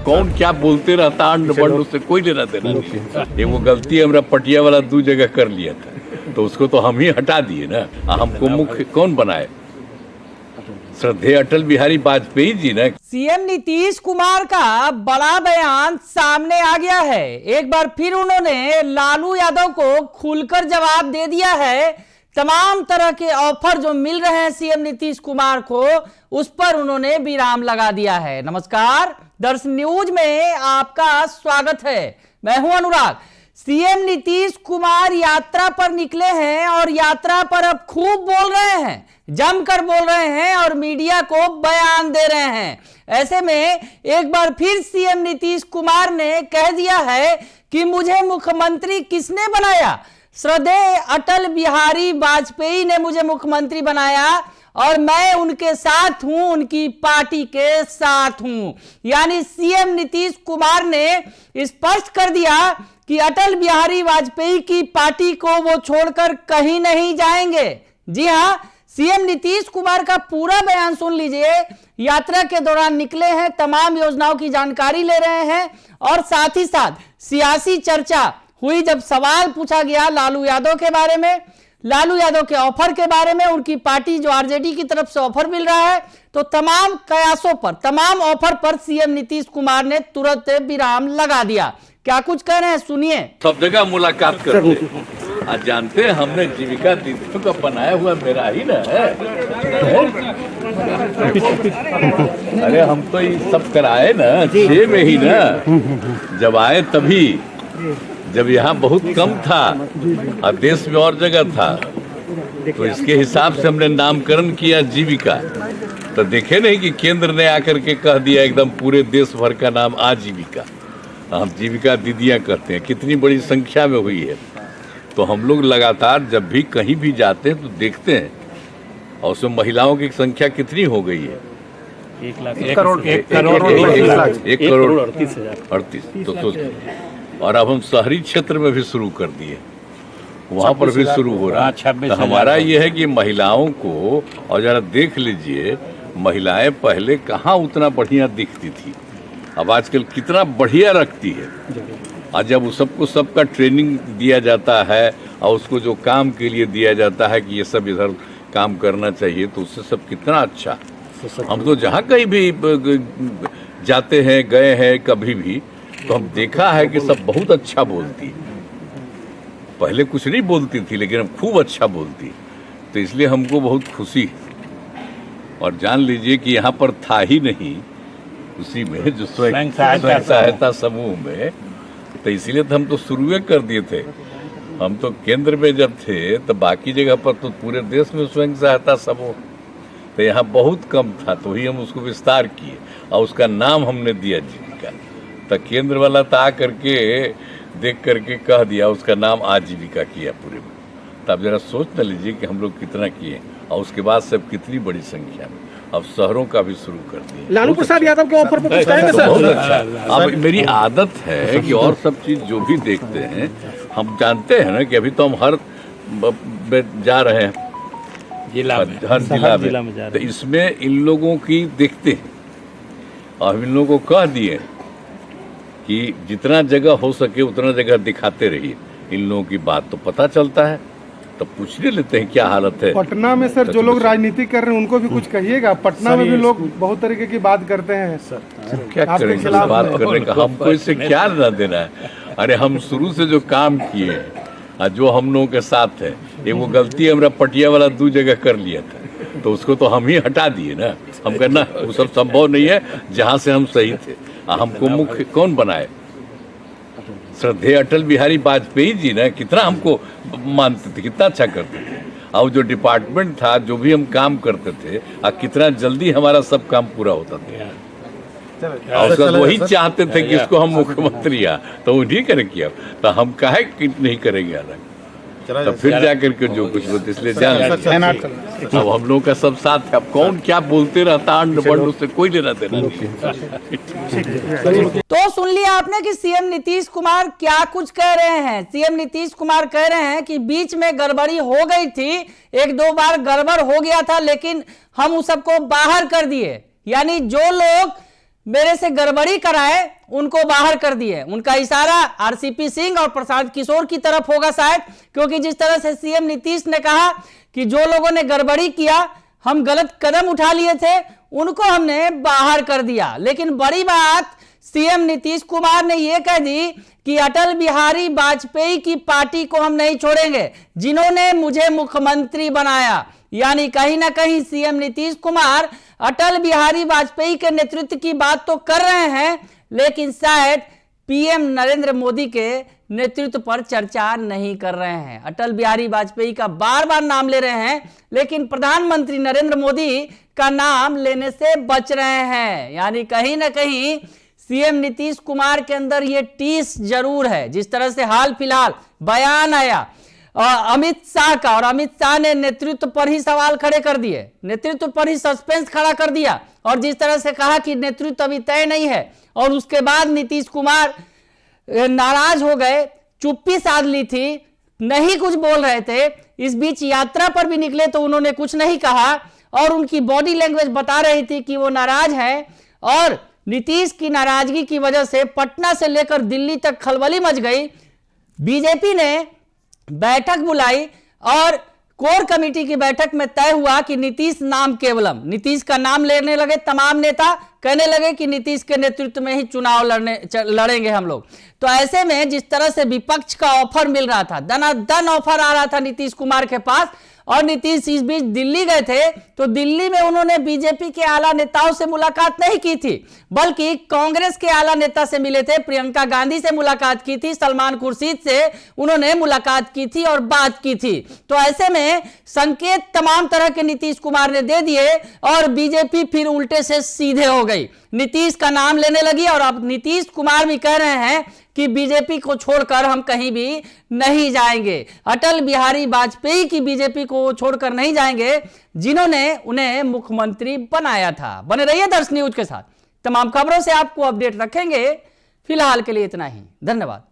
कौन क्या बोलते रहता अंड बंड उससे कोई लेना देना नहीं। ये वो गलती हमरा पटिया वाला 2 जगह कर लिया था, तो उसको तो हम ही हटा दिए ना। हमको मुख्य कौन बनाए? श्रद्धेय अटल बिहारी वाजपेयी जी ना। सीएम नीतीश कुमार का बड़ा बयान सामने आ गया है। एक बार फिर उन्होंने लालू यादव को खुलकर जवाब दे दिया है। तमाम तरह के ऑफर जो मिल रहे हैं सीएम नीतीश कुमार को, उस पर उन्होंने विराम लगा दिया है। नमस्कार, दर्शन न्यूज में आपका स्वागत है। मैं हूं अनुराग। सीएम नीतीश कुमार यात्रा पर निकले हैं और यात्रा पर अब खूब बोल रहे हैं, जमकर बोल रहे हैं और मीडिया को बयान दे रहे हैं। ऐसे में एक बार फिर सीएम नीतीश कुमार ने कह दिया है कि मुझे मुख्यमंत्री किसने बनाया? श्रद्धेय अटल बिहारी वाजपेयी ने मुझे मुख्यमंत्री बनाया और मैं उनके साथ हूं, उनकी पार्टी के साथ हूं। यानी सीएम नीतीश कुमार ने स्पष्ट कर दिया कि अटल बिहारी वाजपेयी की पार्टी को वो छोड़कर कहीं नहीं जाएंगे। जी हां, सीएम नीतीश कुमार का पूरा बयान सुन लीजिए। यात्रा के दौरान निकले हैं, तमाम योजनाओं की जानकारी ले रहे हैं और साथ ही साथ सियासी चर्चा हुई। जब सवाल पूछा गया लालू यादव के बारे में, लालू यादव के ऑफर के बारे में, उनकी पार्टी जो आरजेडी की तरफ से ऑफर मिल रहा है, तो तमाम कयासों पर, तमाम ऑफर पर सीएम नीतीश कुमार ने तुरंत विराम लगा दिया। क्या कुछ कह रहे हैं, सुनिए। सब जगह मुलाकात करते आज जानते हैं, हमने जीविका दीदियों का बनाया हुआ मेरा ही ना है। अरे हम तो ये सब कराए ना 6 में ही ना, जब आए तभी, जब यहाँ बहुत कम था और देश में और जगह था, तो इसके हिसाब से हमने नामकरण किया जीविका। तो देखे नहीं कि केंद्र ने आकर के कह दिया एकदम पूरे देश भर का नाम आजीविका। हम जीविका दीदियां करते हैं, कितनी बड़ी संख्या में हुई है। तो हम लोग लगातार जब भी कहीं भी जाते हैं तो देखते हैं, और उसमें महिलाओं की संख्या कितनी हो गई है? 1 करोड़ 38। तो और अब हम शहरी क्षेत्र में भी शुरू कर दिए, वहाँ पर भी शुरू हो रहा है। तो हमारा ये है कि महिलाओं को, और जरा देख लीजिए, महिलाएं पहले कहाँ उतना बढ़िया दिखती थी, अब आजकल कितना बढ़िया रखती है। और जब उस सबको सबका ट्रेनिंग दिया जाता है और उसको जो काम के लिए दिया जाता है कि ये सब इधर काम करना चाहिए, तो उससे सब कितना अच्छा। हम तो जहाँ कहीं भी जाते हैं, गए हैं कभी भी, तो हम देखा है कि सब बहुत अच्छा बोलती है। पहले कुछ नहीं बोलती थी, लेकिन अब खूब अच्छा बोलती। तो इसलिए हमको बहुत खुशी है। और जान लीजिए कि यहाँ पर था ही नहीं उसी में जो स्वयं सहायता समूह में, तो इसलिए तो हम तो शुरू कर दिए थे। हम तो केंद्र में जब थे तो बाकी जगह पर तो पूरे देश में स्वयं सहायता समूह, तो यहाँ बहुत कम था, तो ही हम उसको विस्तार किए और उसका नाम हमने दिया जीविका। तो केंद्र वाला तो आ करके देख करके कह दिया, उसका नाम आजीविका किया पूरे में। तब जरा सोच न लीजिए कि हम लोग कितना किए, और उसके बाद सब कितनी बड़ी संख्या में अब शहरों का भी शुरू कर दिया। लालू प्रसाद यादव के ऑफर पर कुछ कहेंगे सर? बहुत अच्छा। अब मेरी आदत है कि और सब चीज जो भी देखते हैं, हम जानते हैं ना कि अभी तो हम हर जा रहे हैं हर जिला में, तो इसमें इन लोगों की देखते हैं और इन लोगों को कह दिए कि जितना जगह हो सके उतना जगह दिखाते रहिए। इन लोगों की बात तो पता चलता है, तो पूछने लेते हैं क्या हालत है। पटना में सर जो लोग राजनीति कर रहे हैं उनको भी कुछ कहिएगा। पटना में भी लोग बहुत तरीके की बात करते हैं सर, क्या करेंगे बात करने का, हमको इससे क्या ना देना है। अरे हम शुरू से जो काम किए हैं, जो हम लोगों के साथ है, ये वो गलती हमरा पटिया वाला 2 जगह कर लिया था, तो उसको तो हम ही हटा दिए ना। हम कहना वो सब संभव नहीं है, जहाँ से हम सही थे। हमको मुख्य कौन बनाए? श्रद्धेय अटल बिहारी वाजपेयी जी ना, कितना हमको मानते थे, कितना अच्छा करते थे। और जो डिपार्टमेंट था, जो भी हम काम करते थे, कितना जल्दी हमारा सब काम पूरा होता था। और उसका वही चाहते थे कि इसको हम मुख्यमंत्री तो उन्हीं करे किया, तो हम काहे कि नहीं करेंगे अलग। तो फिर जाकर के जो कुछ होता, इसलिए जान अब हम लोग का सब साथ है। अब कौन क्या बोलते रहता अंड बंड उससे कोई लेना देना नहीं। तो सुन लिया आपने कि सीएम नीतीश कुमार क्या कुछ कह रहे हैं। सीएम नीतीश कुमार कह रहे हैं कि बीच में गड़बड़ी हो गई थी, 1-2 बार गड़बड़ हो गया था, लेकिन हम उस सबको बाहर कर दिए। यानी जो लोग मेरे से गड़बड़ी कराए उनको बाहर कर दिए। उनका इशारा आरसीपी सिंह और प्रशांत किशोर की तरफ होगा शायद, क्योंकि जिस तरह से सीएम नीतीश ने कहा कि जो लोगों ने गड़बड़ी किया, हम गलत कदम उठा लिए थे, उनको हमने बाहर कर दिया। लेकिन बड़ी बात सीएम नीतीश कुमार ने यह कह दी कि अटल बिहारी वाजपेयी की पार्टी को हम नहीं छोड़ेंगे, जिन्होंने मुझे मुख्यमंत्री बनाया। यानी कहीं ना कहीं सीएम नीतीश कुमार अटल बिहारी वाजपेयी के नेतृत्व की बात तो कर रहे हैं, लेकिन शायद पीएम नरेंद्र मोदी के नेतृत्व पर चर्चा नहीं कर रहे हैं। अटल बिहारी वाजपेयी का बार बार नाम ले रहे हैं, लेकिन प्रधानमंत्री नरेंद्र मोदी का नाम लेने से बच रहे हैं। यानी कहीं ना कहीं सीएम नीतीश कुमार के अंदर यह टीस जरूर है। जिस तरह से हाल फिलहाल बयान आया अमित शाह का, और अमित शाह ने नेतृत्व पर ही सवाल खड़े कर दिए, नेतृत्व पर ही सस्पेंस खड़ा कर दिया, और जिस तरह से कहा कि नेतृत्व अभी तय नहीं है, और उसके बाद नीतीश कुमार नाराज हो गए, चुप्पी साध ली थी, नहीं कुछ बोल रहे थे। इस बीच यात्रा पर भी निकले तो उन्होंने कुछ नहीं कहा, और उनकी बॉडी लैंग्वेज बता रही थी कि वो नाराज हैं। और नीतीश की नाराजगी की वजह से पटना से लेकर दिल्ली तक खलबली मच गई। बीजेपी ने बैठक बुलाई और कोर कमेटी की बैठक में तय हुआ कि नीतीश नाम केवलम, नीतीश का नाम लेने लगे तमाम नेता, कहने लगे कि नीतीश के नेतृत्व में ही चुनाव लड़ेंगे हम लोग। तो ऐसे में जिस तरह से विपक्ष का ऑफर मिल रहा था, दनादन ऑफर आ रहा था नीतीश कुमार के पास, और नीतीश इस बीच दिल्ली गए थे, तो दिल्ली में उन्होंने बीजेपी के आला नेताओं से मुलाकात नहीं की थी, बल्कि कांग्रेस के आला नेता से मिले थे, प्रियंका गांधी से मुलाकात की थी, सलमान खुर्शीद से उन्होंने मुलाकात की थी और बात की थी। तो ऐसे में संकेत तमाम तरह के नीतीश कुमार ने दे दिए, और बीजेपी फिर उल्टे से सीधे हो गई, नीतीश का नाम लेने लगी। और अब नीतीश कुमार भी कह रहे हैं कि बीजेपी को छोड़कर हम कहीं भी नहीं जाएंगे, अटल बिहारी वाजपेयी की बीजेपी को छोड़कर नहीं जाएंगे, जिन्होंने उन्हें मुख्यमंत्री बनाया था। बने रहिए दर्श न्यूज के साथ, तमाम खबरों से आपको अपडेट रखेंगे। फिलहाल के लिए इतना ही, धन्यवाद।